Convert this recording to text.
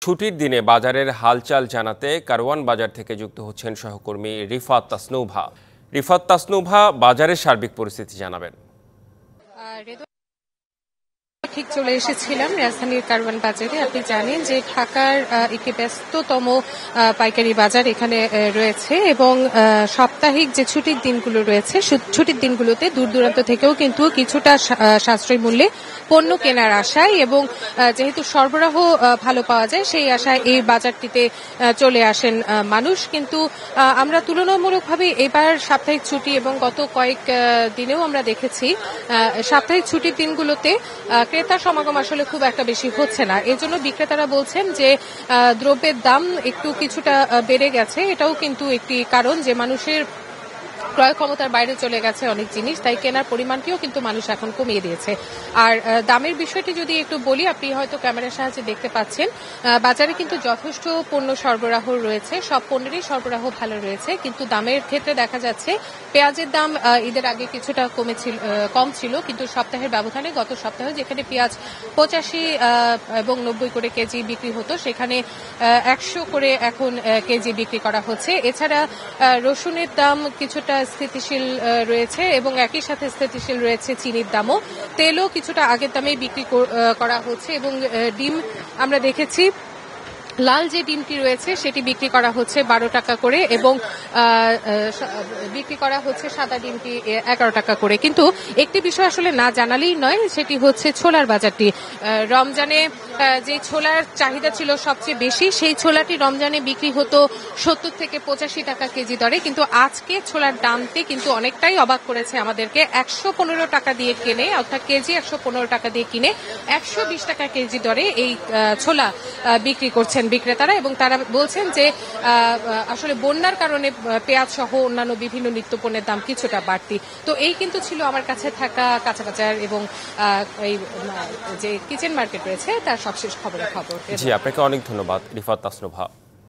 ছুটির দিনে বাজারের হালচাল জানাতে কারওয়ান বাজার থেকে যুক্ত হচ্ছেন সহকর্মী রিফাত তাসনুভা। রিফাত তাসনুভা, বাজারের সার্বিক পরিস্থিতি জানাবেন। ঠিক চলে এসেছিলাম রাজধানীর কারওয়ান বাজারে। আপনি জানেন যে ঢাকার একটি ব্যস্ততম পাইকারি বাজার এখানে রয়েছে এবং সাপ্তাহিক যে ছুটির দিনগুলো রয়েছে ছুটির দিনগুলোতে দূর দূরান্ত থেকেও কিন্তু কিছুটা সাশ্রয়ী মূল্যে পণ্য কেনার আশায় এবং যেহেতু সরবরাহ ভালো পাওয়া যায় সেই আশায় এই বাজারটিতে চলে আসেন মানুষ। কিন্তু আমরা তুলনামূলকভাবে এবার সাপ্তাহিক ছুটি এবং গত কয়েক দিনেও আমরা দেখেছি সাপ্তাহিক ছুটির দিনগুলোতে ক্রেতা সমাগম আসলে খুব একটা বেশি হচ্ছে না। এজন্য বিক্রেতারা বলছেন যে দ্রব্যের দাম একটু কিছুটা বেড়ে গেছে। এটাও কিন্তু একটি কারণ যে মানুষের ক্রয় ক্ষমতার বাইরে চলে গেছে অনেক জিনিস, তাই কেনার পরিমাণটিও কিন্তু মানুষ এখন কমিয়ে দিয়েছে। আর দামের বিষয়টি যদি একটু বলি, আপনি হয়তো ক্যামেরার সাহায্যে দেখতে পাচ্ছেন বাজারে কিন্তু যথেষ্ট পণ্য সরবরাহ রয়েছে, সব পণ্যেরই সরবরাহ ভালো রয়েছে। কিন্তু দামের ক্ষেত্রে দেখা যাচ্ছে পেঁয়াজের দাম ঈদের আগে কিছুটা কম ছিল, কিন্তু সপ্তাহের ব্যবধানে গত সপ্তাহে যেখানে পেঁয়াজ 85 এবং 90 করে কেজি বিক্রি হতো সেখানে 100 করে এখন কেজি বিক্রি করা হচ্ছে। এছাড়া রসুনের দাম কিছুটা স্থিতিশীল রয়েছে এবং একই সাথে স্থিতিশীল রয়েছে চিনির দামও। তেলও কিছুটা আগের দামেই বিক্রি করা হচ্ছে এবং ডিম আমরা দেখেছি লাল যে ডিমটি রয়েছে সেটি বিক্রি করা হচ্ছে 12 টাকা করে এবং বিক্রি করা হচ্ছে সাদা ডিমটি 11 টাকা করে। কিন্তু একটি বিষয় আসলে না জানালেই নয়, সেটি হচ্ছে ছোলার বাজারটি। রমজানে যে ছোলার চাহিদা ছিল সবচেয়ে বেশি, সেই ছোলাটি রমজানে বিক্রি হতো 70 থেকে 85 টাকা কেজি দরে, কিন্তু আজকে ছোলার দামটি কিন্তু অনেকটাই অবাক করেছে আমাদেরকে। 115 টাকা দিয়ে কিনে, অর্থাৎ কেজি 115 টাকা দিয়ে কিনে 120 টাকা কেজি দরে এই ছোলা বিক্রি করছেন বিক্রেতারা এবং তারা বলছেন যে আসলে বন্যার কারণে পেঁয়াজ সহ অন্যান্য বিভিন্ন নিত্যপণ্যের দাম কিছুটা বাড়তি। তো এই কিন্তু ছিল আমার কাছে থাকা কাঁচা বাজার এবং এই যে কিচেন মার্কেট রয়েছে তার সবশেষ খবর। জি, আপনাকে অনেক ধন্যবাদ রিফাত তাসনুভা।